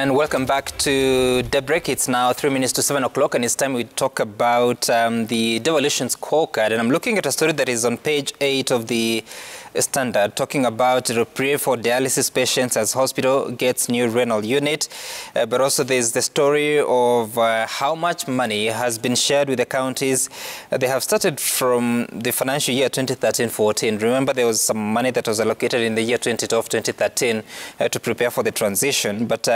And welcome back to The Break. It's now 3 minutes to 7 o'clock, and it's time we talk about the Devolution scorecard. And I'm looking at a story that is on page 8 of the Standard, talking about reprieve for dialysis patients as hospital gets new renal unit. But also there's the story of how much money has been shared with the counties. They have started from the financial year 2013-14. Remember, there was some money that was allocated in the year 2012-2013 to prepare for the transition. But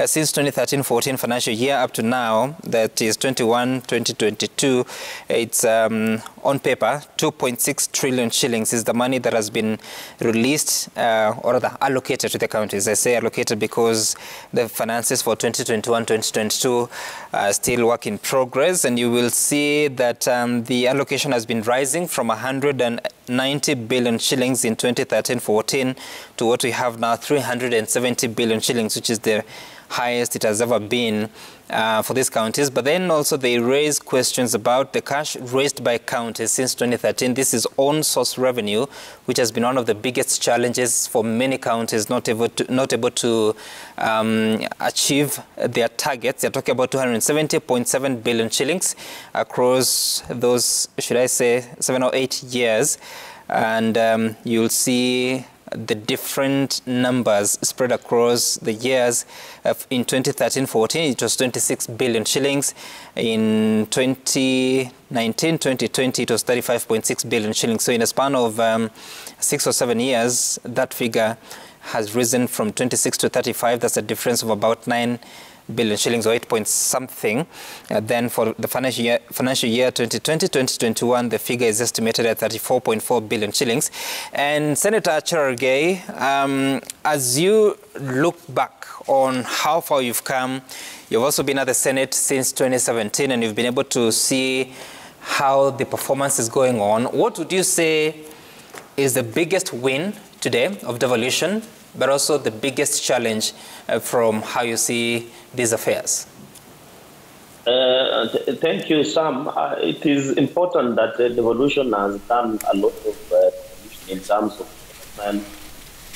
since 2013-14 financial year up to now, that is 21-2022, it's on paper 2.6 trillion shillings is the money that has been released or rather allocated to the counties. I say allocated because the finances for 2021-2022 are still work in progress, and you will see that the allocation has been rising from 190 billion shillings in 2013-14 to what we have now, 370 billion shillings, which is the highest it has ever been for these counties. But then also they raise questions about the cash raised by counties since 2013. This is own source revenue, which has been one of the biggest challenges for many counties not able to achieve their targets. They're talking about 270.7 billion shillings across those, should I say, 7 or 8 years. And you'll see the different numbers spread across the years. In 2013-14, it was 26 billion shillings. In 2019-2020, it was 35.6 billion shillings. So in a span of 6 or 7 years, that figure has risen from 26 to 35. That's a difference of about 9 billion shillings, or 8 point something. Then for the financial year 2020-2021, the figure is estimated at 34.4 billion shillings. And Senator Cherargei, as you look back on how far you've come, you've also been at the Senate since 2017, and you've been able to see how the performance is going on. What would you say is the biggest win today of devolution, but also the biggest challenge from how you see these affairs? Thank you, Sam. It is important that devolution has done a lot of in terms of development,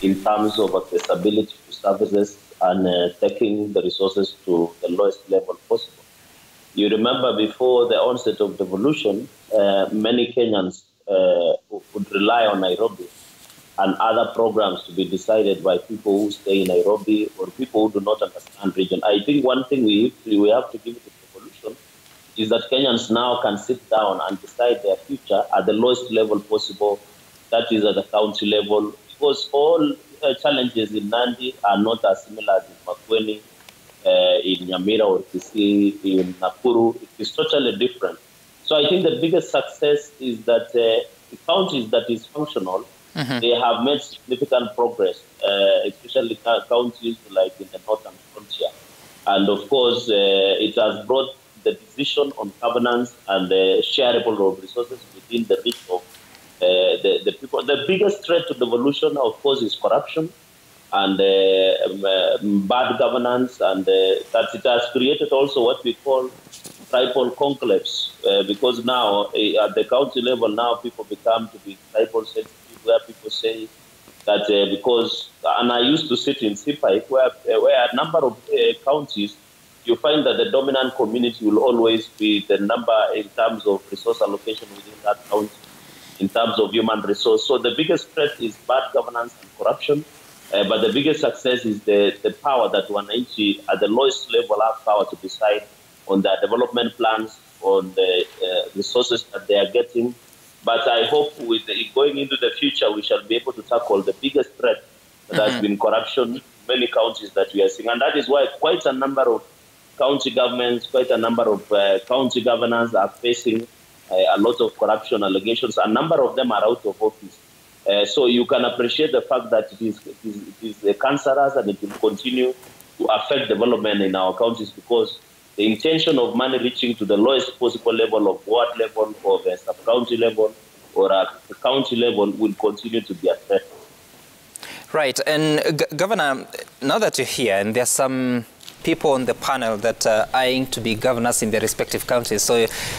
in terms of accessibility to services, and taking the resources to the lowest level possible. You remember before the onset of devolution, many Kenyans would rely on Nairobi and other programs to be decided by people who stay in Nairobi or people who do not understand region. I think one thing we have to give to devolution is that Kenyans now can sit down and decide their future at the lowest level possible, that is at the county level, because all challenges in Nandi are not as similar as in Makueni, in Nyamira or Kisii, in Nakuru. It is totally different. So I think the biggest success is that the counties that is functional, they have made significant progress, especially counties like in the northern frontier. And of course, it has brought the decision on governance and the shareable of resources within the reach of the people. The biggest threat to devolution, of course, is corruption and bad governance, and that it has created also what we call tribal conclaves, because now at the county level, now people become to be tribal sensitive, where people say that because, and I used to sit in CPI, where a number of counties, you find that the dominant community will always be the number in terms of resource allocation within that county, in terms of human resource. So the biggest threat is bad governance and corruption, but the biggest success is the power that Wananchi at the lowest level have power to decide on their development plans, on the resources that they are getting. But I hope with going into the future, we shall be able to tackle the biggest threat that has been corruption in many counties that we are seeing. And that is why quite a number of county governments, quite a number of county governors are facing a lot of corruption allegations. A number of them are out of office. So you can appreciate the fact that it is cancerous, and it will continue to affect development in our counties, because the intention of money reaching to the lowest possible level of ward level, or the sub-county level, or a county level will continue to be a threat. Right. And Governor, now that you're here, and there's some people on the panel that are eyeing to be governors in their respective counties. So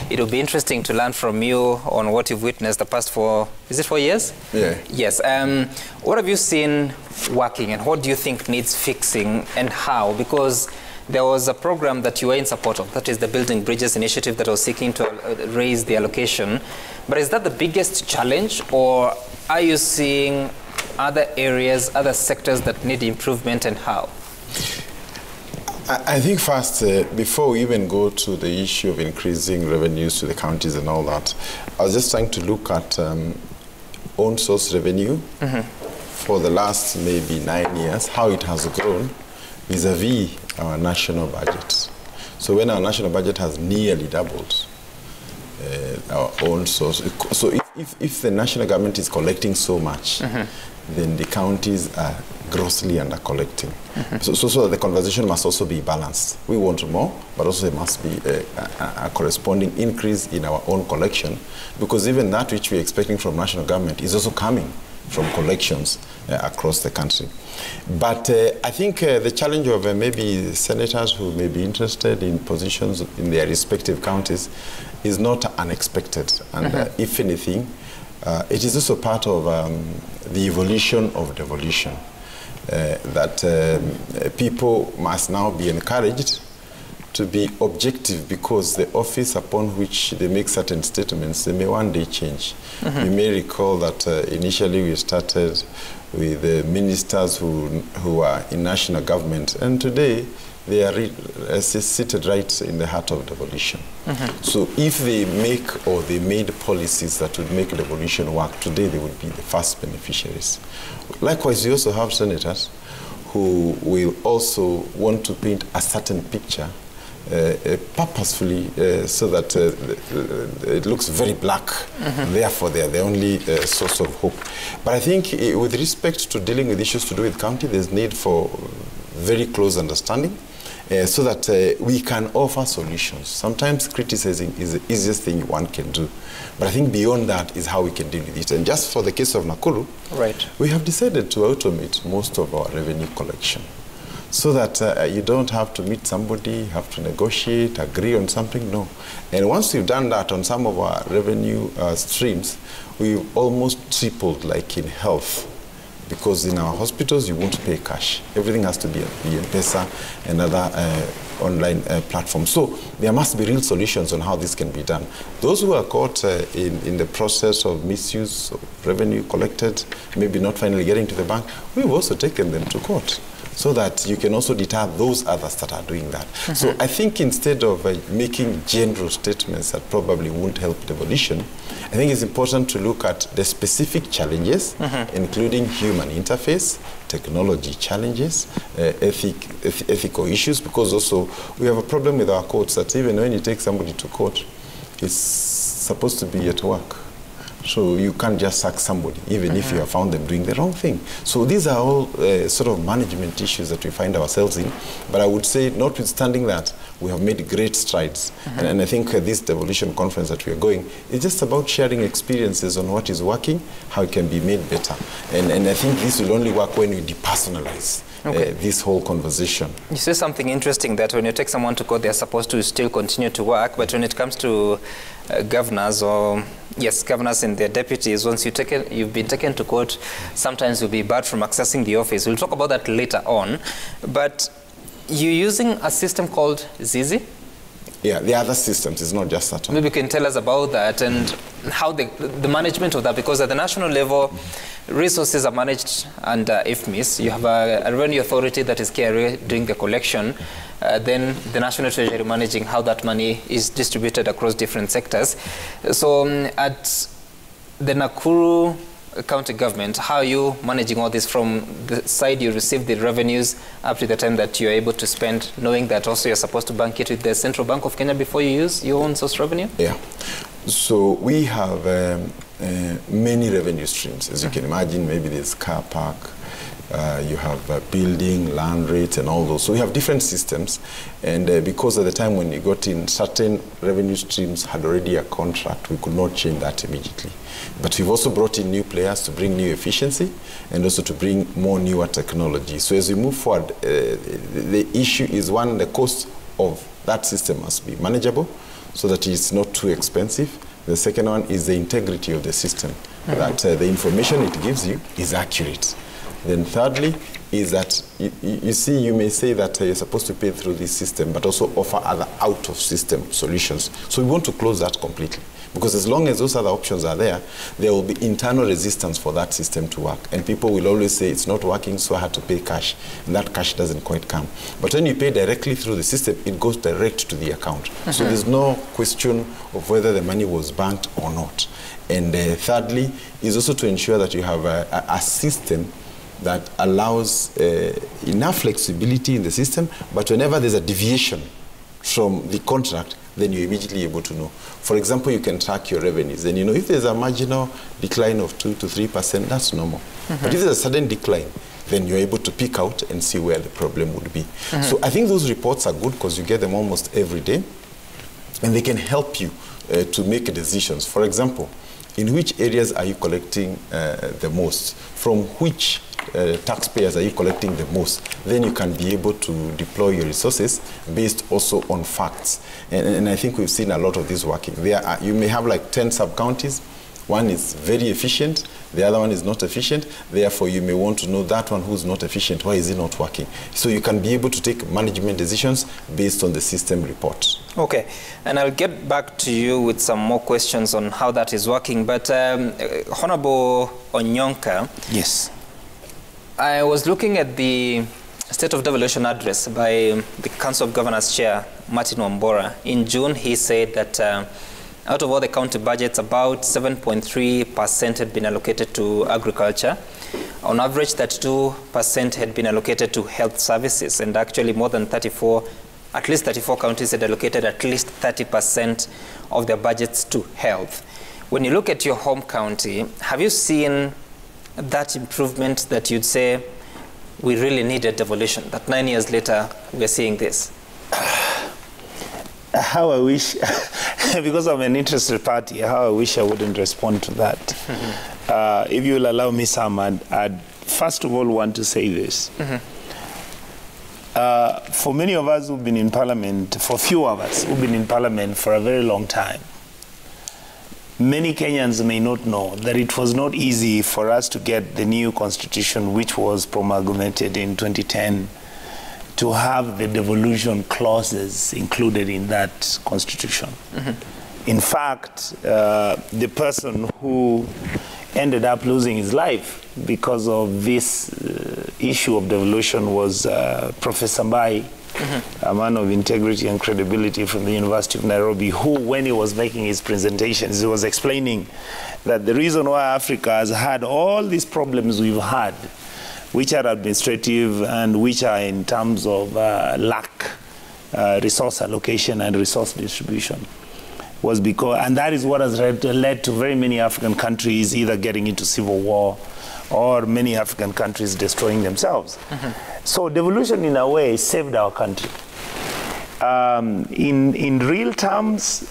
it will be interesting to learn from you on what you've witnessed the past 4 years? Yeah. Yes. What have you seen working and what do you think needs fixing and how? Because there was a program that you were in support of, that is the Building Bridges initiative that was seeking to raise the allocation. But is that the biggest challenge, or are you seeing other areas, other sectors that need improvement, and how? I think first, before we even go to the issue of increasing revenues to the counties and all that, I was just trying to look at own source revenue for the last maybe 9 years, how it has grown vis-a-vis our national budget. So when our national budget has nearly doubled our own source, so if the national government is collecting so much, then the counties are grossly under collecting. So the conversation must also be balanced. We want more, but also there must be a corresponding increase in our own collection, because even that which we're expecting from national government is also coming from collections across the country. But I think the challenge of maybe senators who may be interested in positions in their respective counties is not unexpected. And if anything, it is also part of the evolution of devolution, that people must now be encouraged to be objective, because the office upon which they make certain statements, they may one day change. You may recall that initially we started with the ministers who are in national government, and today they are seated right in the heart of devolution. So if they make or they made policies that would make devolution work, today they would be the first beneficiaries. Likewise, you also have senators who will also want to paint a certain picture purposefully so that it looks very black. Therefore, they are the only source of hope. But I think with respect to dealing with issues to do with county, there's need for very close understanding so that we can offer solutions. Sometimes criticizing is the easiest thing one can do. But I think beyond that is how we can deal with it. And just for the case of Nakuru, we have decided to automate most of our revenue collection, so that you don't have to meet somebody, have to negotiate, agree on something, no. And once you've done that on some of our revenue streams, we've almost tripled, like in health, because in our hospitals you won't pay cash. Everything has to be M-Pesa and other online platforms. So there must be real solutions on how this can be done. Those who are caught in the process of misuse of revenue collected, maybe not finally getting to the bank, we've also taken them to court, so that you can also deter those others that are doing that. So I think instead of making general statements that probably won't help devolution, I think it's important to look at the specific challenges, including human interface, technology challenges, ethical issues, because also we have a problem with our courts that even when you take somebody to court, it's supposed to be at work. So you can't just sack somebody, even if you have found them doing the wrong thing. So these are all sort of management issues that we find ourselves in. But I would say, notwithstanding that, we have made great strides. And I think this devolution conference that we are going is just about sharing experiences on what is working, how it can be made better. And I think this will only work when we depersonalize this whole conversation. You say something interesting, that when you take someone to court, they're supposed to still continue to work, but when it comes to governors or governors and their deputies, once you've been taken to court, sometimes you'll be barred from accessing the office. We'll talk about that later on. But you're using a system called Zizi? Yeah, the other systems, it's not just that one. Maybe you can tell us about that and how the management of that, because at the national level, resources are managed under IFMIS. You have a revenue authority that is doing the collection, then the National Treasury managing how that money is distributed across different sectors. So at the Nakuru County government, how are you managing all this from the side you receive the revenues up to the time that you're able to spend, knowing that also you're supposed to bank it with the Central Bank of Kenya before you use your own source revenue? Yeah. So we have many revenue streams, as you can imagine. Maybe there's car park, you have building, land rates, and all those. So we have different systems, and because at the time when you got in, certain revenue streams had already a contract, we could not change that immediately. But we've also brought in new players to bring new efficiency and also to bring more newer technology. So as we move forward, the issue is, one, the cost of that system must be manageable so that it's not too expensive. The second one is the integrity of the system, that the information it gives you is accurate. Then thirdly is that, you see, you may say that you're supposed to pay through this system, but also offer other out-of-system solutions. So we want to close that completely. Because as long as those other options are there, there will be internal resistance for that system to work. And people will always say, it's not working, so I had to pay cash. And that cash doesn't quite come. But when you pay directly through the system, it goes direct to the account. So there's no question of whether the money was banked or not. And thirdly is also to ensure that you have a system that allows enough flexibility in the system, but whenever there's a deviation from the contract, then you're immediately able to know. For example, you can track your revenues. Then, you know, if there's a marginal decline of 2 to 3%, that's normal. But if there's a sudden decline, then you're able to pick out and see where the problem would be. So I think those reports are good because you get them almost every day, and they can help you to make decisions. For example, in which areas are you collecting the most? From which taxpayers are you collecting the most? Then you can be able to deploy your resources based also on facts. And I think we've seen a lot of this working. You may have like 10 sub-counties. One is very efficient, the other one is not efficient. Therefore, you may want to know that one who's not efficient, why is it not working? So you can be able to take management decisions based on the system report. Okay, and I'll get back to you with some more questions on how that is working. But Honorable Onyonka. Yes. I was looking at the State of Devolution address by the Council of Governors Chair, Martin Wambora. In June, he said that out of all the county budgets, about 7.3% had been allocated to agriculture. On average, 32% had been allocated to health services, and actually more than at least 34 counties had allocated at least 30% of their budgets to health. When you look at your home county, have you seen that improvement that you'd say we really needed devolution, that 9 years later we're seeing this? How I wish, because I'm an interested party, how I wish I wouldn't respond to that. If you'll allow me, Sam, I'd first of all want to say this. For many of us who've been in Parliament, for few of us who've been in Parliament for a very long time, many Kenyans may not know that it was not easy for us to get the new constitution, which was promulgated in 2010, to have the devolution clauses included in that constitution. In fact, the person who ended up losing his life because of this issue of devolution was Professor Mbai, a man of integrity and credibility from the University of Nairobi, who, when he was making his presentations, he was explaining that the reason why Africa has had all these problems we've had, which are administrative and which are in terms of lack, resource allocation and resource distribution, was because, and that is what has led to very many African countries either getting into civil war or many African countries destroying themselves. So devolution, in a way, saved our country. In real terms,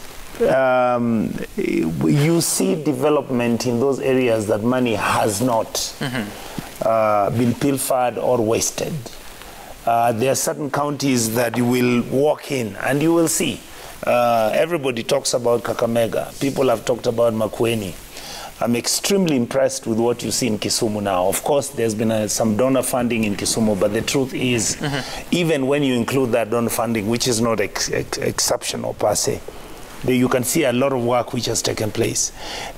you see development in those areas that money has not been pilfered or wasted. There are certain counties that you will walk in and you will see. Everybody talks about Kakamega. People have talked about Makueni. I'm extremely impressed with what you see in Kisumu now. Of course, there's been some donor funding in Kisumu, but the truth is, even when you include that donor funding, which is not exceptional per se, you can see a lot of work which has taken place.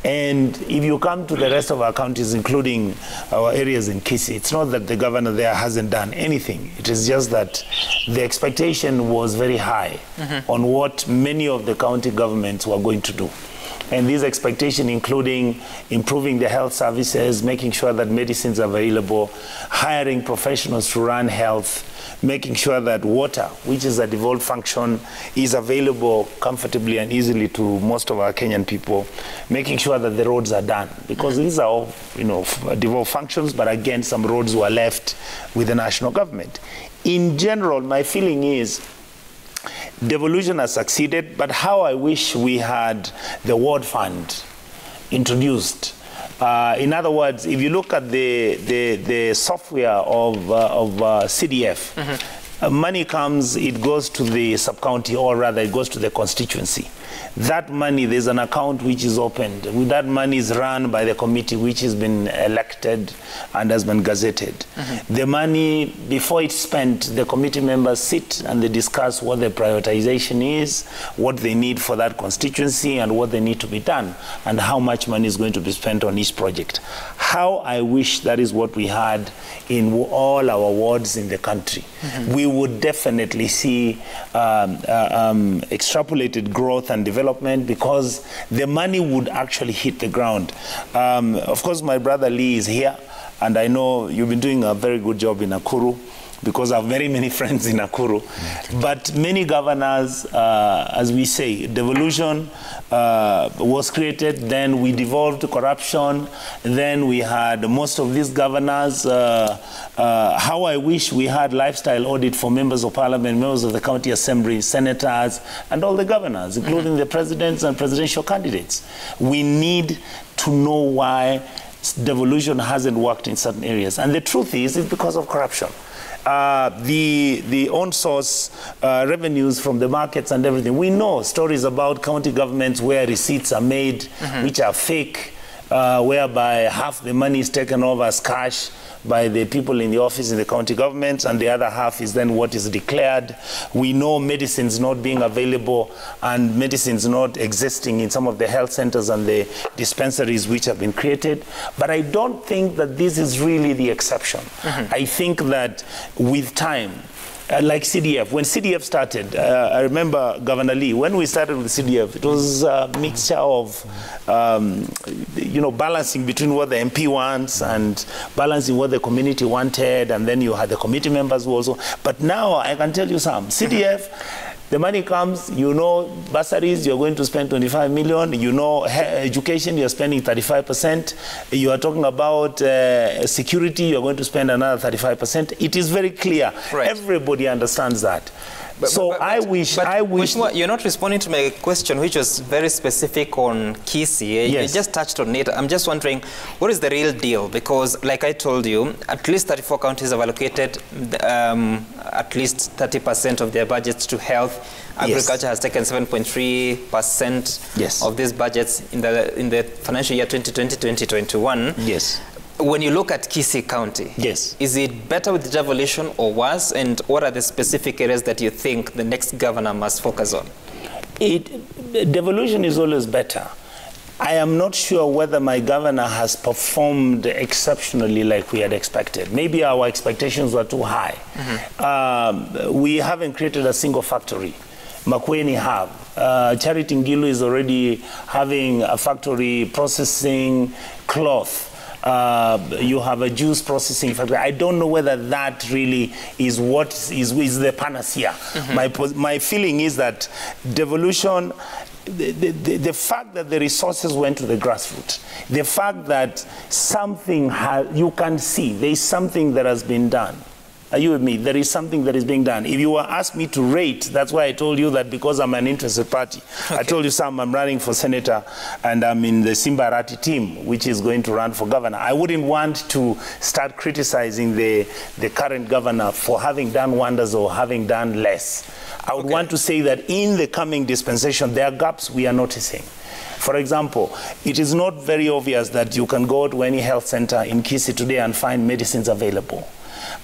And if you come to the rest of our counties, including our areas in Kisii, it's not that the governor there hasn't done anything. It is just that the expectation was very high on what many of the county governments were going to do. And these expectations including improving the health services, making sure that medicines are available, hiring professionals to run health, making sure that water, which is a devolved function, is available comfortably and easily to most of our Kenyan people, making sure that the roads are done. Because these are all, devolved functions, but again, some roads were left with the national government. In general, my feeling is devolution has succeeded, but how I wish we had the ward fund introduced. In other words, if you look at the software of CDF, money comes, it goes to the sub-county, or rather it goes to the constituency. That money, there's an account which is opened. That money is run by the committee which has been elected and has been gazetted. The money, before it's spent, the committee members sit and they discuss what the prioritization is, what they need for that constituency, and what they need to be done, and how much money is going to be spent on each project. How I wish that is what we had in all our wards in the country. We would definitely see extrapolated growth and development, because the money would actually hit the ground. Of course, my brother Lee is here, and I know you've been doing a very good job in Nakuru, because I have very many friends in Nakuru. But many governors, as we say, devolution was created, then we devolved to corruption, then we had most of these governors. How I wish we had lifestyle audit for members of parliament, members of the county assembly, senators, and all the governors, including the presidents and presidential candidates. We need to know why devolution hasn't worked in certain areas. And the truth is, it's because of corruption. The on-source revenues from the markets and everything. We know stories about county governments where receipts are made, which are fake, whereby half the money is taken over as cash by the people in the office in the county governments, and the other half is then what is declared. We know medicines not being available and medicines not existing in some of the health centers and the dispensaries which have been created. But I don't think that this is really the exception. I think that with time, like CDF, when CDF started, I remember Governor Lee, when we started with CDF, it was a mixture of, balancing between what the MP wants and balancing what the community wanted, and then you had the committee members who also. But now I can tell you some. CDF, the money comes, bursaries, you're going to spend 25 million, education, you're spending 35%, you are talking about security, you're going to spend another 35%. It is very clear. Right. Everybody understands that. I wish... You're not responding to my question, which was very specific on Kisii. Yes. You just touched on it. I'm just wondering, what is the real deal? Because, like I told you, at least 34 counties have allocated at least 30% of their budgets to health. Agriculture has taken 7.3% of these budgets in the financial year 2020-2021. Yes. When you look at Kisii County, is it better with devolution or worse? And what are the specific areas that you think the next governor must focus on? Devolution is always better. I am not sure whether my governor has performed exceptionally like we had expected. Maybe our expectations were too high. We haven't created a single factory. Makueni have. Charity Ngilu is already having a factory processing cloth. You have a juice processing factory. I don't know whether that really is what is the panacea. My feeling is that devolution, the fact that the resources went to the grassroots, the fact that something you can see, there is something that has been done. Are you with me? There is something that is being done. If you were asked me to rate, that's why I told you that because I'm an interested party. I told you, Sam, I'm running for senator and I'm in the Simbarati team, which is going to run for governor. I wouldn't want to start criticizing the current governor for having done wonders or having done less. I would want to say that in the coming dispensation, there are gaps we are noticing. For example, it is not very obvious that you can go to any health center in Kisii today and find medicines available.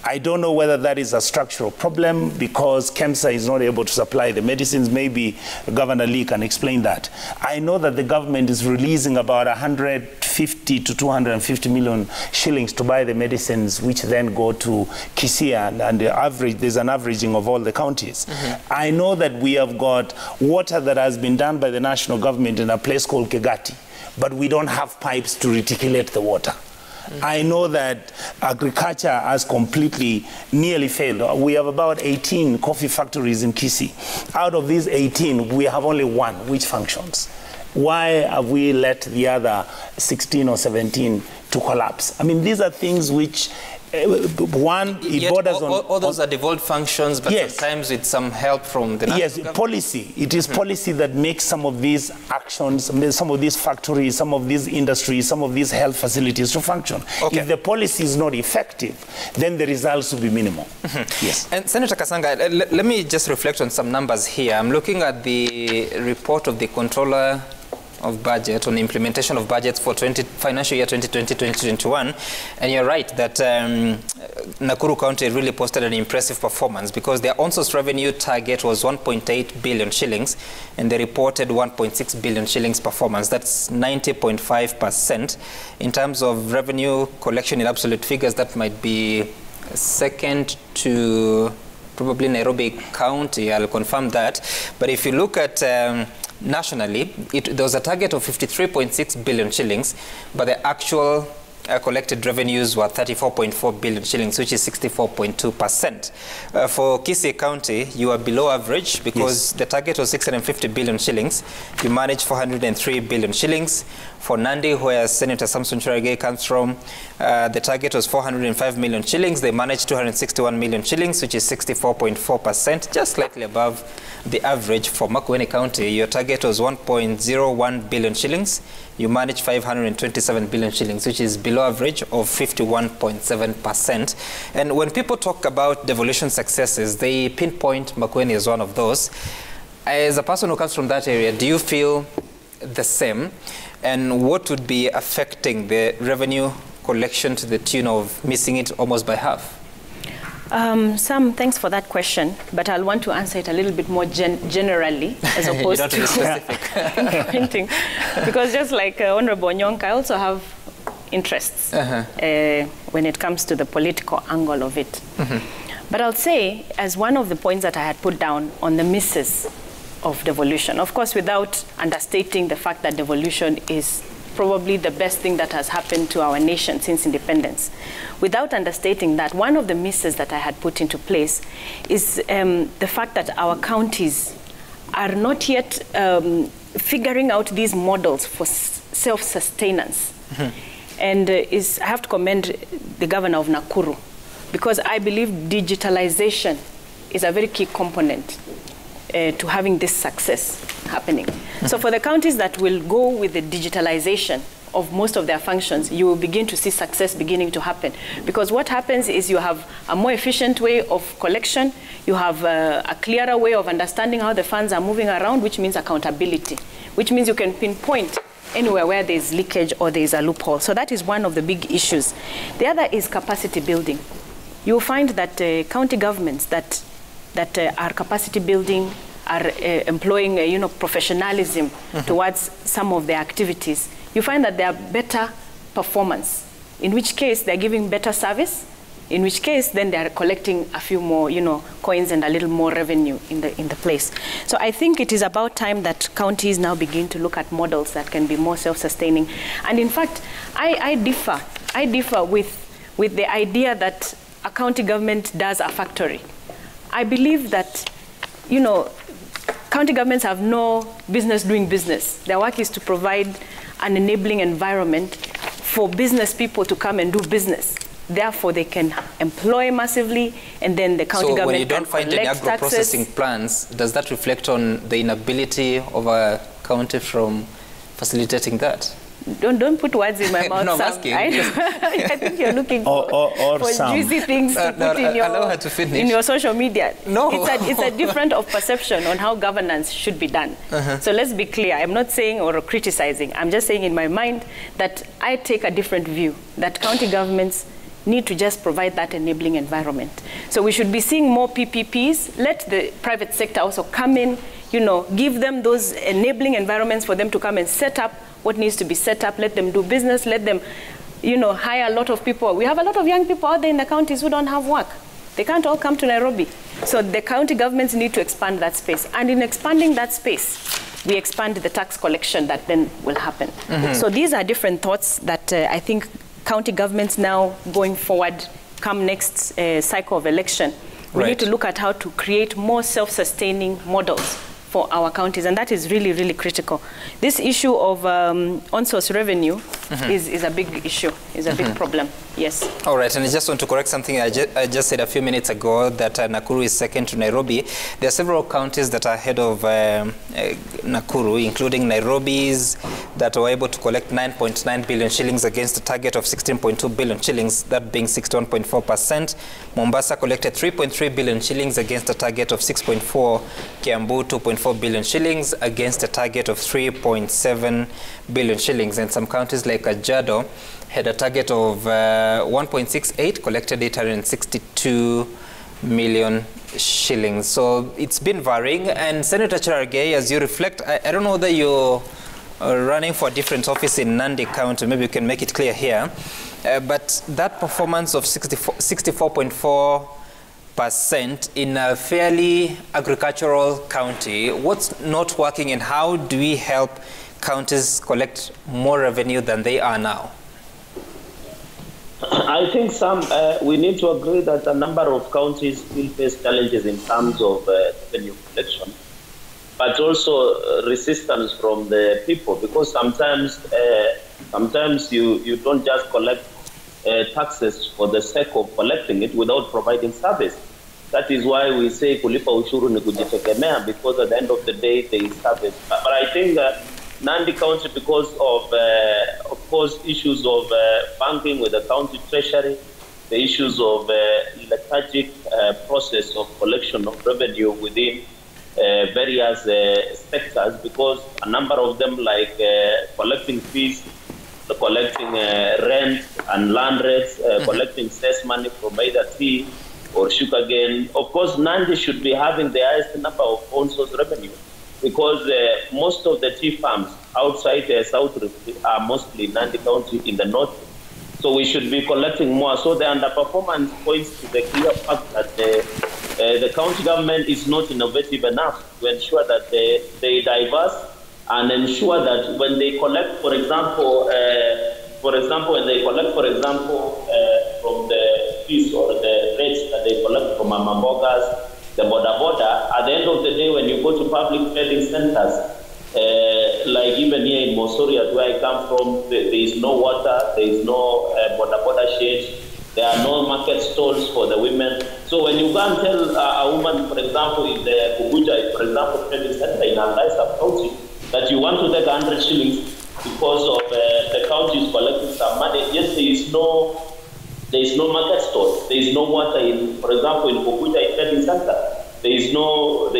I don't know whether that is a structural problem because KEMSA is not able to supply the medicines. Maybe Governor Lee can explain that. I know that the government is releasing about 150 to 250 million shillings to buy the medicines, which then go to Kisii, and there's an averaging of all the counties. I know that we have got water that has been done by the national government in a place called Kegati, but we don't have pipes to reticulate the water. I know that agriculture has completely nearly failed. We have about 18 coffee factories in Kisii. Out of these 18, we have only one which functions. Why have we let the other 16 or 17 to collapse? I mean, these are things which it borders on... All those are devolved functions, but yes, sometimes with some help from the national government. Policy. It is policy that makes some of these actions, some of these factories, some of these industries, some of these health facilities to function. Okay. If the policy is not effective, then the results will be minimal. Yes. And Senator Kasanga, let me just reflect on some numbers here. I'm looking at the report of the Controller of Budget on implementation of budgets for financial year 2020-2021, and you're right that Nakuru County really posted an impressive performance because their on-source revenue target was 1.8 billion shillings and they reported 1.6 billion shillings performance. That's 90.5%. In terms of revenue collection in absolute figures, that might be second to probably Nairobi County. I'll confirm that. But if you look at nationally, there was a target of 53.6 billion shillings, but the actual collected revenues were 34.4 billion shillings, which is 64.2%. For Kisii County, you are below average because the target was 650 billion shillings. You managed 403 billion shillings. For Nandi, where Senator Samson Cherargei comes from, the target was 405 million shillings. They managed 261 million shillings, which is 64.4%, just slightly above the average. For Makueni County, your target was 1.01 billion shillings. You managed 527 billion shillings, which is below average of 51.7%. And when people talk about devolution successes, they pinpoint Makueni as one of those. As a person who comes from that area, do you feel the same? And what would be affecting the revenue collection to the tune of missing it almost by half? Sam, thanks for that question, but I'll want to answer it a little bit more generally as opposed to pinpointing. Because just like Honorable Nyonka, I also have interests when it comes to the political angle of it. But I'll say, as one of the points that I had put down on the misses of devolution, of course, without understating the fact that devolution is probably the best thing that has happened to our nation since independence. Without understating that, one of the misses that I had put into place is the fact that our counties are not yet figuring out these models for self-sustenance. And I have to commend the governor of Nakuru, because I believe digitalization is a very key component to having this success happening. So for the counties that will go with the digitalization of most of their functions, you will begin to see success beginning to happen. Because what happens is you have a more efficient way of collection, you have a clearer way of understanding how the funds are moving around, which means accountability, which means you can pinpoint anywhere where there's leakage or there's a loophole. So that is one of the big issues. The other is capacity building. You'll find that county governments that are capacity building, are employing professionalism towards some of their activities, you find that they are better performance, in which case they're giving better service, in which case then they're collecting a few more coins and a little more revenue in the place. So I think it is about time that counties now begin to look at models that can be more self-sustaining. And in fact, I differ with the idea that a county government does a factory. I believe that, county governments have no business doing business. Their work is to provide an enabling environment for business people to come and do business. Therefore, they can employ massively, and then the county government So when you don't find any agro-processing plants, does that reflect on the inability of a county from facilitating that? Don't put words in my mouth, no, Sam. I think you're looking for juicy things to put in your social media. No. It's a different of perception on how governance should be done. So let's be clear. I'm not saying or criticizing. I'm just saying in my mind that I take a different view, that county governments need to just provide that enabling environment. So we should be seeing more PPPs. Let the private sector also come in, give them those enabling environments for them to come and set up what needs to be set up. Let them do business. Let them, hire a lot of people. We have a lot of young people out there in the counties who don't have work. They can't all come to Nairobi. So the county governments need to expand that space. And in expanding that space, we expand the tax collection that then will happen. So these are different thoughts that I think county governments now going forward, come next cycle of election, we need to look at how to create more self-sustaining models for our counties, and that is really, really critical. This issue of on-source revenue is a big issue, is a big problem, yes. All right, and I just want to correct something I just said a few minutes ago, that Nakuru is second to Nairobi. There are several counties that are ahead of Nakuru, including Nairobi's, that were able to collect 9.9 billion shillings against a target of 16.2 billion shillings, that being 61.4%. Mombasa collected 3.3 billion shillings against a target of 6.4, Kiambu 2.4 billion shillings against a target of 3.7 billion shillings, and some counties like Kajiado had a target of 1.68, collected 862 million shillings. So it's been varying. And Senator Cherargei, as you reflect, I don't know whether you're running for a different office in Nandi County, maybe you can make it clear here, but that performance of 64.4% in a fairly agricultural county, what's not working, and how do we help counties collect more revenue than they are now? I think we need to agree that a number of counties still face challenges in terms of revenue collection, but also resistance from the people, because sometimes you don't just collect taxes for the sake of collecting it without providing service. That is why we say kulipa ushuru ni kujitegemea, because at the end of the day there is service. But I think Nandi County, because of course issues of banking with the county treasury, the issues of lethargic process of collection of revenue within various sectors, because a number of them, like collecting fees, collecting rent and land rates, collecting cess money from either tea or sugarcane. Of course, Nandi should be having the highest number of on-source revenue, because most of the tea farms outside South Rift are mostly Nandi County in the north. So we should be collecting more. So the underperformance points to the clear fact that the county government is not innovative enough to ensure that they diverse and ensure that when they collect, for example, when they collect, for example, from the fees or the rates that they collect from Amambogas, the border, at the end of the day, when you go to public trading centers, like even here in Mosoriat, where I come from, there is no water, there is no border shades, there are no market stalls for the women. So when you go and tell a woman, for example, in the Kubuja, for example, trading center in Andai sub-county, that you want to take 100 shillings because of the county is collecting some money, yes, there is no market store, there is no water in, for example, in Kubuja trading center, there is no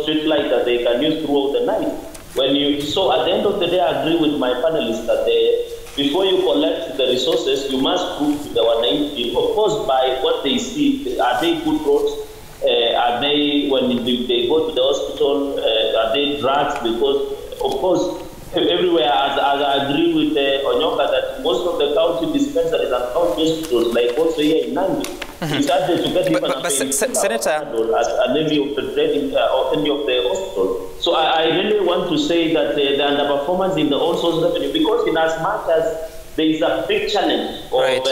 street light that they can use throughout the night. So at the end of the day, I agree with my panelists that before you collect the resources, you must prove to the 190, of course, by what they see. Are they good roads? Are they, when they go to the hospital, are they drugs? Because, of course, everywhere, as I agree with Onyonka, that most of the county dispensaries and county hospitals, like also here in Nandi, it's harder to get even Senator, at any of the trading or any of the hospitals. So I really want to say that the underperformance in the on-source revenue, because in as much as there is a big challenge of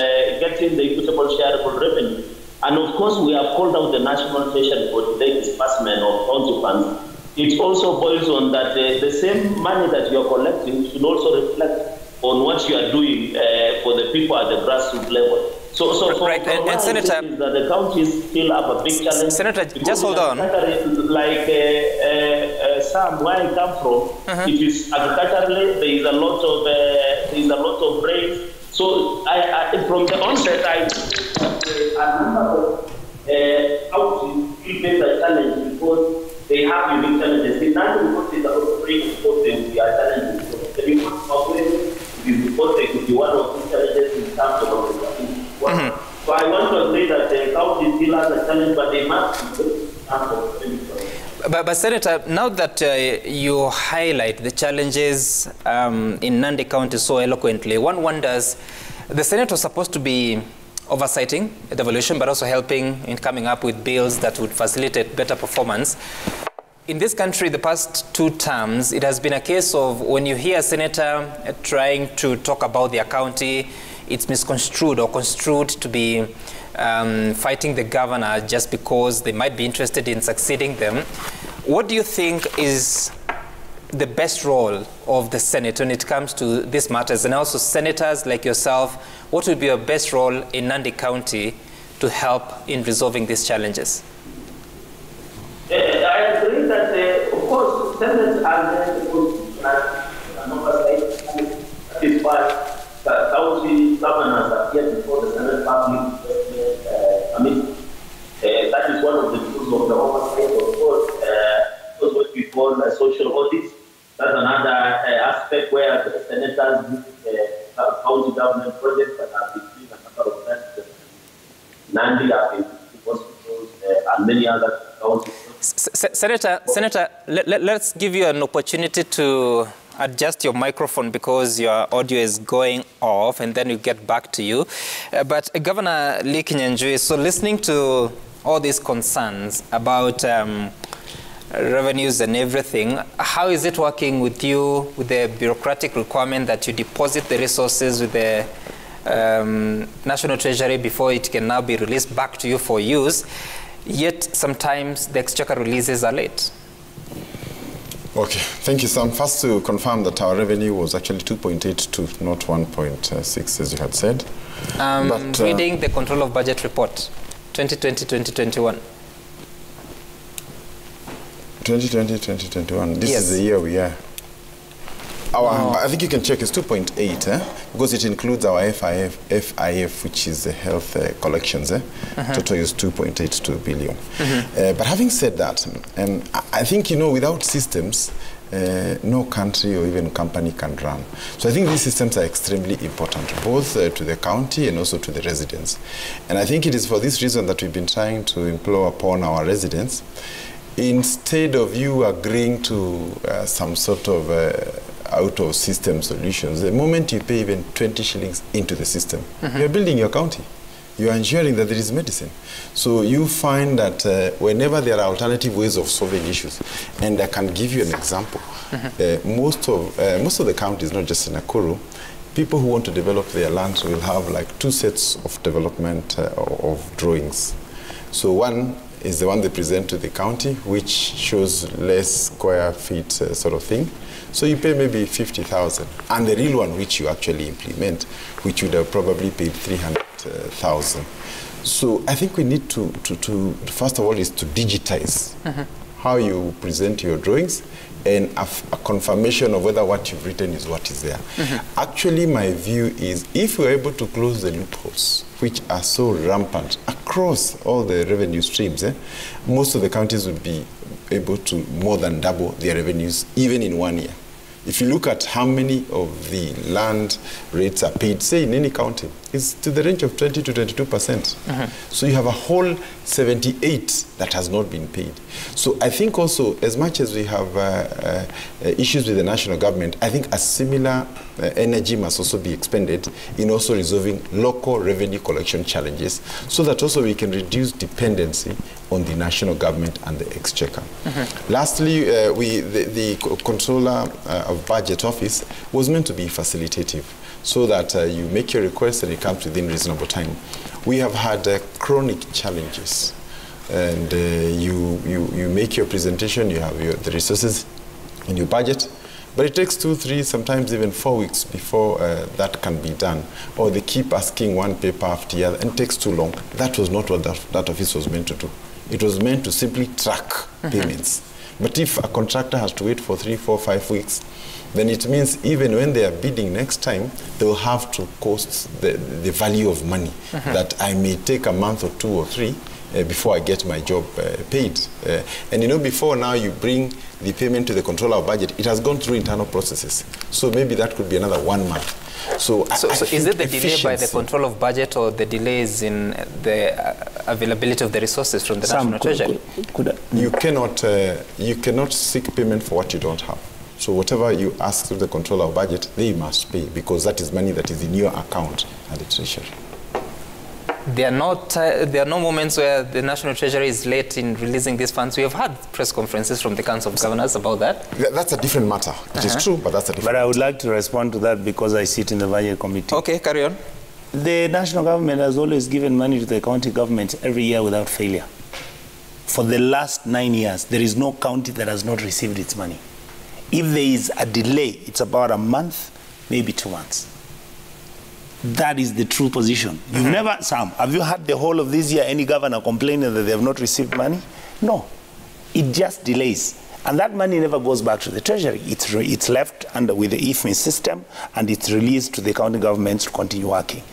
getting the equitable shareable revenue, and of course we have called out the national treasury for the disbursement of county funds, it also boils on that the same money that you are collecting should also reflect on what you are doing for the people at the grassroots level. So for and Senator, that the counties still have a big challenge. Senator, just hold on. Like Sam, where I come from, it is agriculturally there is a lot of rain. So I from the onset, a number of counties still face a challenge because they have unique challenges. The national is a lot of rain because they are challenges. So the because they could be one of the challenges in terms of So that's a challenge, but they must be But Senator, now that you highlight the challenges in Nandi County so eloquently, one wonders, the Senate was supposed to be oversighting devolution, but also helping in coming up with bills that would facilitate better performance. In this country, the past 2 terms, it has been a case of when you hear a senator trying to talk about their county, it's misconstrued or construed to be fighting the governor just because they might be interested in succeeding them. What do you think is the best role of the Senate when it comes to these matters? And also senators like yourself, what would be your best role in Nandi County to help in resolving these challenges? I agree that, of course, Senate are there and oversight. That is why the county governors appear before the Senate public. That is one of the tools of the oversight, of course. Those what we call social audits. That's another aspect where the senators visit county government projects that have been doing a number of that. Nandi have been hospitals and many other counties. Senator, let's give you an opportunity to adjust your microphone because your audio is going off, and then we'll get back to you. But Governor Lee Kinyanjui, so listening to all these concerns about revenues and everything, how is it working with you with the bureaucratic requirement that you deposit the resources with the National Treasury before it can now be released back to you for use? Yet sometimes the exchequer releases are late. Okay, thank you, Sam. First, to confirm that our revenue was actually 2.82, not 1.6, as you had said. Reading the Control of Budget Report, 2020-2021. 2020-2021. This is the year we are. I think you can check, it's 2.8, because it includes our FIF, which is the health collections. Total is 2.82 billion. But having said that, I think, without systems, no country or even company can run. So I think these systems are extremely important, both to the county and also to the residents. And I think it is for this reason that we've been trying to implore upon our residents, instead of you agreeing to some sort of out-of-system solutions, the moment you pay even 20 shillings into the system, you're building your county. You are ensuring that there is medicine. So you find that whenever there are alternative ways of solving issues, and I can give you an example, most of the counties, not just in Nakuru, people who want to develop their lands will have like 2 sets of development of drawings. So one is the one they present to the county, which shows less square feet sort of thing. So you pay maybe 50,000, and the real one, which you actually implement, which would have probably paid 300,000. So I think we need to first of all, is to digitize how you present your drawings, and a confirmation of whether what you've written is what is there. Actually, my view is if we're able to close the loopholes, which are so rampant across all the revenue streams, most of the counties would be able to more than double their revenues even in 1 year. If you look at how many of the land rates are paid, say in any county, it's to the range of 20 to 22%. So you have a whole 78 that has not been paid. So I think also, as much as we have issues with the national government, I think a similar energy must also be expended in also resolving local revenue collection challenges, so that also we can reduce dependency on the national government and the exchequer. Lastly, the Controller of Budget Office was meant to be facilitative, so that you make your request and it comes within reasonable time. We have had chronic challenges, and you make your presentation, you have the resources in your budget, but it takes 2, 3, sometimes even 4 weeks before that can be done. Or they keep asking one paper after the other, and it takes too long. That was not what that office was meant to do. It was meant to simply track payments. But if a contractor has to wait for 3, 4, 5 weeks, then it means even when they are bidding next time, they will have to cost the value of money that I may take a month or 2 or 3 before I get my job paid. And before now you bring the payment to the controller of budget, it has gone through internal processes. So maybe that could be another 1 month. So is it the delay by the control of budget or the delays in the availability of the resources from the National Treasury? You cannot seek payment for what you don't have. So whatever you ask through the control of budget, they must pay, because that is money that is in your account at the Treasury. There are no moments where the National Treasury is late in releasing these funds. We have had press conferences from the Council of Governors about that. That's a different matter. It is true, but that's a different matter. But I would like to respond to that because I sit in the Budget Committee. Okay, carry on. The national government has always given money to the county governments every year without failure. For the last 9 years, there is no county that has not received its money. If there is a delay, it's about a month, maybe 2 months. That is the true position. You've never, Sam, have you had the whole of this year any governor complaining that they have not received money? No. It just delays. And that money never goes back to the Treasury. It's left under with the IFMI system, and it's released to the county governments to continue working.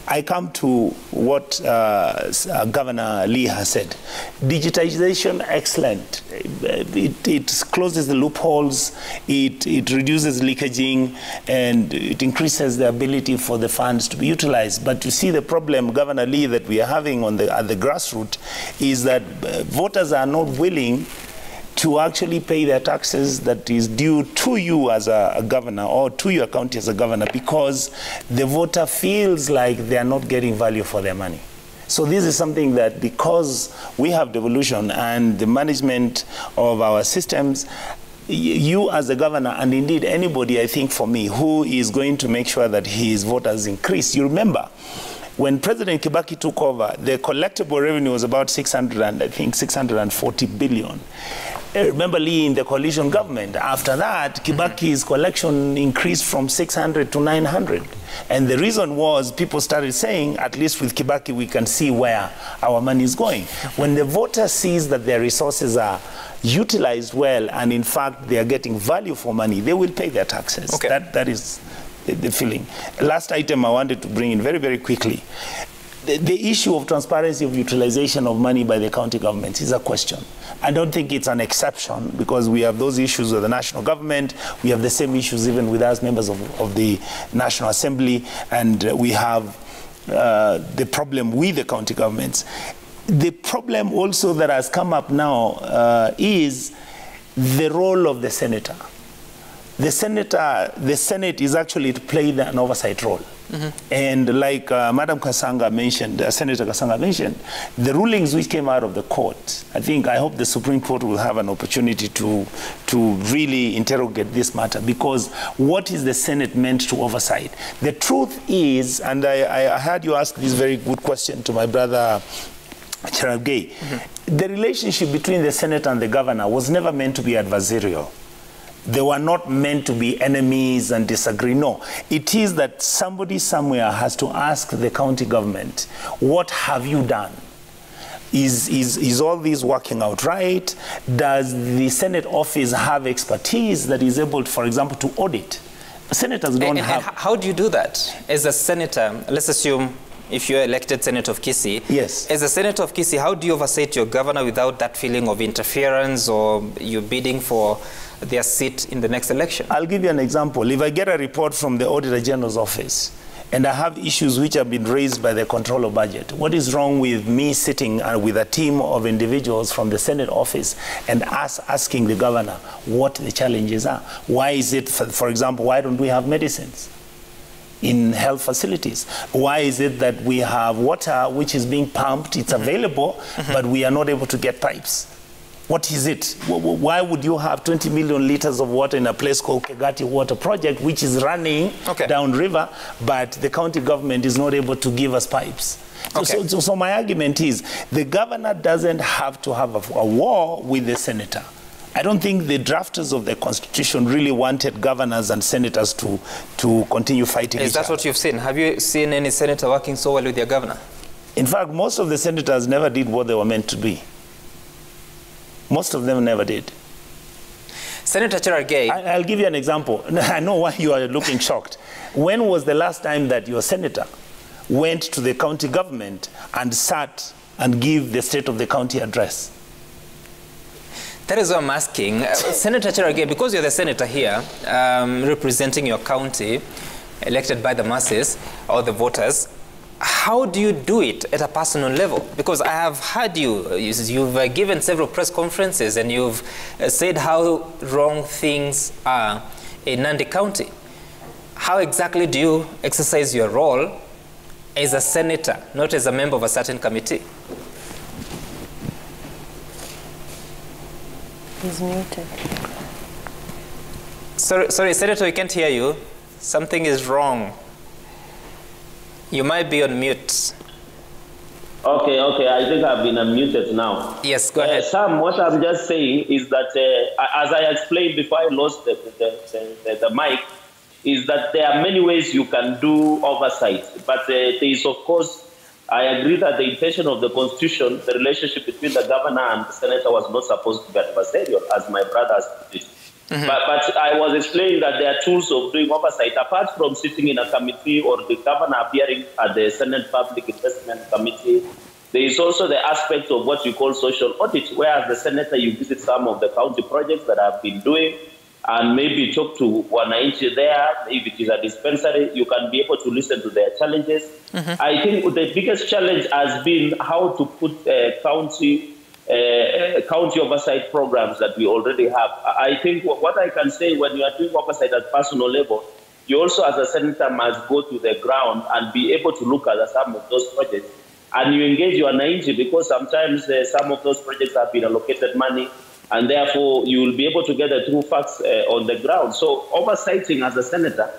I come to what Governor Lee has said. Digitization, excellent. It closes the loopholes, it reduces leakaging, and it increases the ability for the funds to be utilized. But you see the problem, Governor Lee, that we are having at the grassroots is that voters are not willing to actually pay their taxes that is due to you as a governor or to your county as a governor, because the voter feels like they are not getting value for their money. So this is something that, because we have devolution and the management of our systems, you as a governor, and indeed anybody, I think for me, who is going to make sure that his voters increase. You remember, when President Kibaki took over, the collectible revenue was about 640 billion. Remember Lee in the coalition government. After that, Kibaki's collection increased from 600 to 900. And the reason was people started saying, at least with Kibaki, we can see where our money is going. When the voter sees that their resources are utilized well, and in fact, they are getting value for money, they will pay their taxes. Okay. That is the feeling. Last item I wanted to bring in very, very quickly. The issue of transparency of utilization of money by the county governments is a question. I don't think it's an exception, because we have those issues with the national government. We have the same issues even with us members of the National Assembly, and we have the problem with the county governments. The problem also that has come up now is the role of the senator. The Senate is actually to play an oversight role. And like Madam Kasanga mentioned, Senator Kasanga mentioned, the rulings which came out of the court, I hope the Supreme Court will have an opportunity to really interrogate this matter, because what is the Senate meant to oversight? The truth is, and I heard you ask this very good question to my brother Cherargei, the relationship between the Senate and the governor was never meant to be adversarial. They were not meant to be enemies and disagree. No, it is that somebody somewhere has to ask the county government, what have you done? Is all this working out right? Does the Senate office have expertise that is able to, for example, to audit? Senators don't have. And how do you do that? As a senator, let's assume if you're elected Senator of Kisii. Yes. As a Senator of Kisii, how do you oversight your governor without that feeling of interference, or you bidding for their seat in the next election? I'll give you an example. If I get a report from the Auditor General's office and I have issues which have been raised by the control of budget, what is wrong with me sitting with a team of individuals from the Senate office and asking the governor what the challenges are? Why is it, for example, why don't we have medicines in health facilities? Why is it that we have water which is being pumped, it's available, but we are not able to get pipes? What is it? Why would you have 20 million liters of water in a place called Kegati Water Project, which is running downriver, but the county government is not able to give us pipes? Okay. So my argument is, the governor doesn't have to have a war with the senator. I don't think the drafters of the Constitution really wanted governors and senators to continue fighting each other. Is that what you've seen? Have you seen any senator working so well with their governor? In fact, most of the senators never did what they were meant to be. Most of them never did. Senator Cherargei. I'll give you an example. I know why you are looking shocked. When was the last time that your senator went to the county government and sat and gave the state of the county address? That is what I'm asking. Senator Cherargei, because you're the senator here, representing your county, elected by the masses or the voters, how do you do it at a personal level? Because I have heard you've given several press conferences and you've said how wrong things are in Nandi County. How exactly do you exercise your role as a senator, not as a member of a certain committee? He's muted. Sorry, Senator, we can't hear you. Something is wrong. You might be on mute. Okay, I think I've been unmuted now. Yes, go ahead. Sam, what I'm just saying is that, as I explained before I lost the mic, is that there are many ways you can do oversight. But there is, of course, I agree that the intention of the Constitution, the relationship between the governor and the senator was not supposed to be adversarial, as my brother has put it. But I was explaining that there are tools of doing oversight. Apart from sitting in a committee or the governor appearing at the Senate Public Investment Committee, there is also the aspect of what we call social audit, where as the senator you visit some of the county projects that I've been doing and maybe talk to wananchi there. If it is a dispensary, you can be able to listen to their challenges. I think the biggest challenge has been how to put county oversight programs that we already have. I think what I can say, when you are doing oversight at personal level, you also as a senator must go to the ground and be able to look at some of those projects. And you engage your wananchi, because sometimes some of those projects have been allocated money, and therefore you will be able to get the true facts on the ground. So oversighting as a senator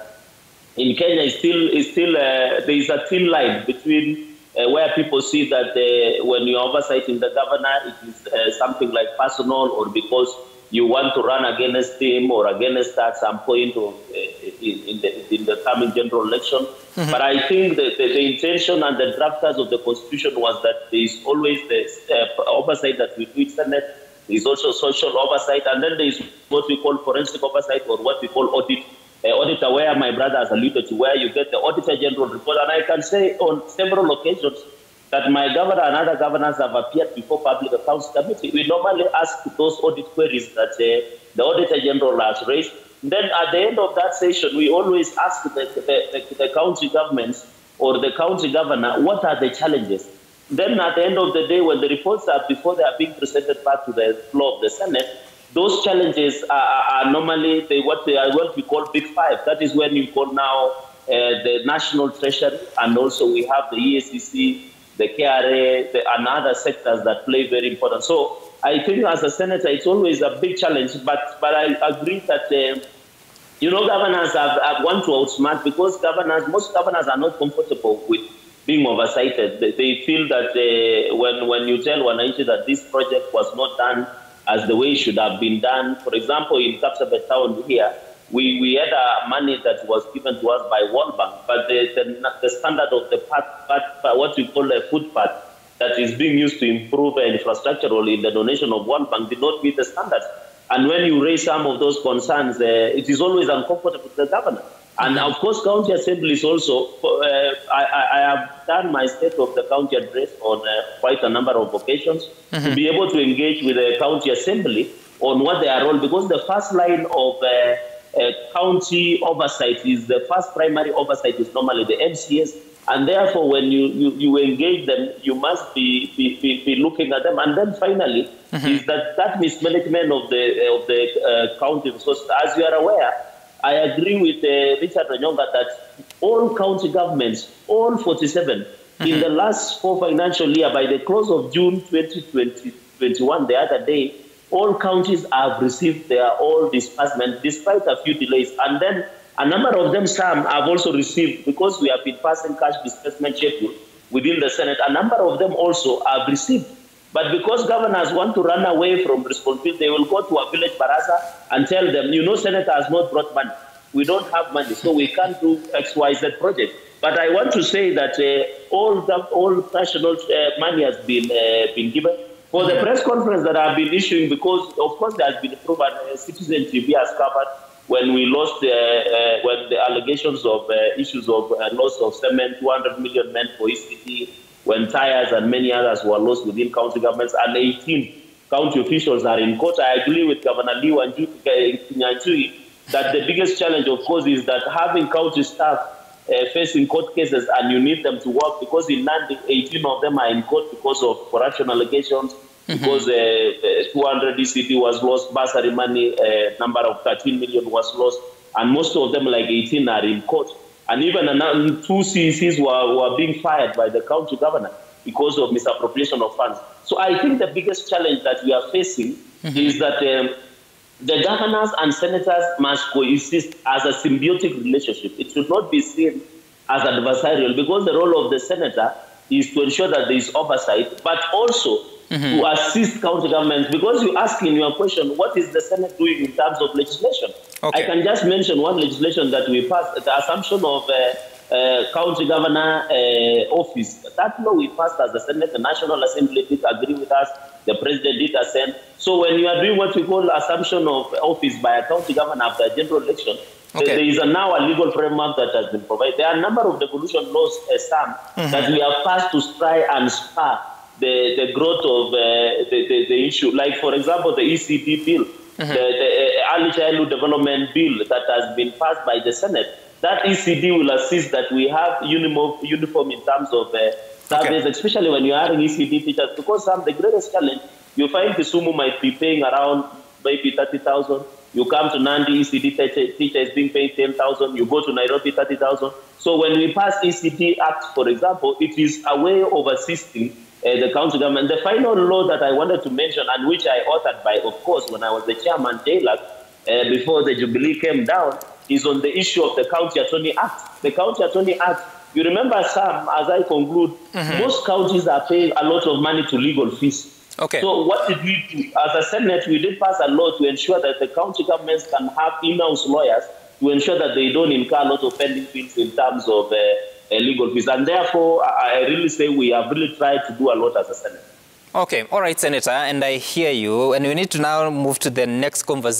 in Kenya is still there is a thin line between where people see that when you're oversighting the governor, it is something like personal, or because you want to run against him or against her at some point of, in the coming general election. But I think the intention and the drafters of the Constitution was that there is always the oversight that we do in Senate. There is also social oversight, and then there is what we call forensic oversight, or what we call audit. Auditor, where my brother has alluded to, where you get the Auditor General report. And I can say on several occasions that my governor and other governors have appeared before Public Accounts Committee. We normally ask those audit queries that the Auditor General has raised. Then at the end of that session, we always ask the county governments or the county governor, what are the challenges? Then at the end of the day, when the reports are before they are being presented back to the floor of the Senate, those challenges are normally what we call Big Five. That is when you call now the National Treasury, and also we have the EACC, the KRA, and other sectors that play very important. So I think as a senator, it's always a big challenge, but I agree that, governors have want to outsmart, because most governors are not comfortable with being oversighted. They feel that when you tell wananchi that this project was not done as the way it should have been done. For example, in Kapsabet town here, we had money that was given to us by World Bank, but the standard of the what we call a footpath that is being used to improve infrastructurally in the donation of World Bank did not meet the standards. And when you raise some of those concerns, it is always uncomfortable to the governor. And of course, county assemblies also, I have done my state of the county address on quite a number of occasions to be able to engage with the county assembly on what their role, because the first line of county oversight is the first primary oversight is normally the MCS. And therefore, when you engage them, you must be looking at them. And then finally, is that mismanagement of the county resources. As you are aware, I agree with Richard Ranyonga that all county governments, all 47, in the last 4 financial year, by the close of June 2021, the other day, all counties have received their all disbursement despite a few delays. And then a number of them, some have also received, because we have been passing cash disbursement schedule within the Senate, a number of them also have received. But because governors want to run away from responsibility, they will go to a village baraza and tell them, Senator has not brought money. We don't have money, so we can't do XYZ project. But I want to say that all national money has been given. For the press conference that I've been issuing, because of course there has been proven, Citizen TV has covered when we lost, when the allegations of issues of loss of cement, 200 million meant for ECT, when tires and many others were lost within county governments, and 18 county officials are in court. I agree with Governor Lee Wanjui that the biggest challenge, of course, is that having county staff facing court cases, and you need them to work because in Nandi, 18 of them are in court because of corruption allegations, because 200 ECD was lost, bursary money, number of 13 million was lost, and most of them, like 18, are in court. And even 2 CECs were being fired by the county governor because of misappropriation of funds. So I think the biggest challenge that we are facing is that the governors and senators must coexist as a symbiotic relationship. It should not be seen as adversarial, because the role of the senator is to ensure that there is oversight, but also to assist county governments. Because you ask in your question, what is the Senate doing in terms of legislation? Okay. I can just mention one legislation that we passed, the assumption of county governor office. That law we passed as the Senate, the National Assembly did agree with us, the President did assent. So when you are doing what we call assumption of office by a county governor after a general election, there is now a legal framework that has been provided. There are a number of devolution laws, that we have passed to try and spur the growth of the issue. Like, for example, the ECD bill, the Early Childhood Development Bill that has been passed by the Senate. That ECD will assist that we have uniform in terms of surveys, especially when you are hiring ECD teachers, because the greatest challenge, you find Kisumu might be paying around maybe 30,000. You come to Nandi, ECD teacher is being paid 10,000. You go to Nairobi, 30,000. So when we pass ECD Act, for example, it is a way of assisting the county government. The final law that I wanted to mention, and which I authored by, of course, when I was the chairman, JLAC, before the Jubilee came down, is on the issue of the County Attorney Act. The County Attorney Act, you remember, Sam, as I conclude, most counties are paying a lot of money to legal fees. Okay. So what did we do? As a Senate, we did pass a law to ensure that the county governments can have in-house lawyers to ensure that they don't incur a lot of pending fees in terms of legal fees. And therefore, I really say we have really tried to do a lot as a Senate. Okay. All right, Senator, and I hear you. And we need to now move to the next conversation.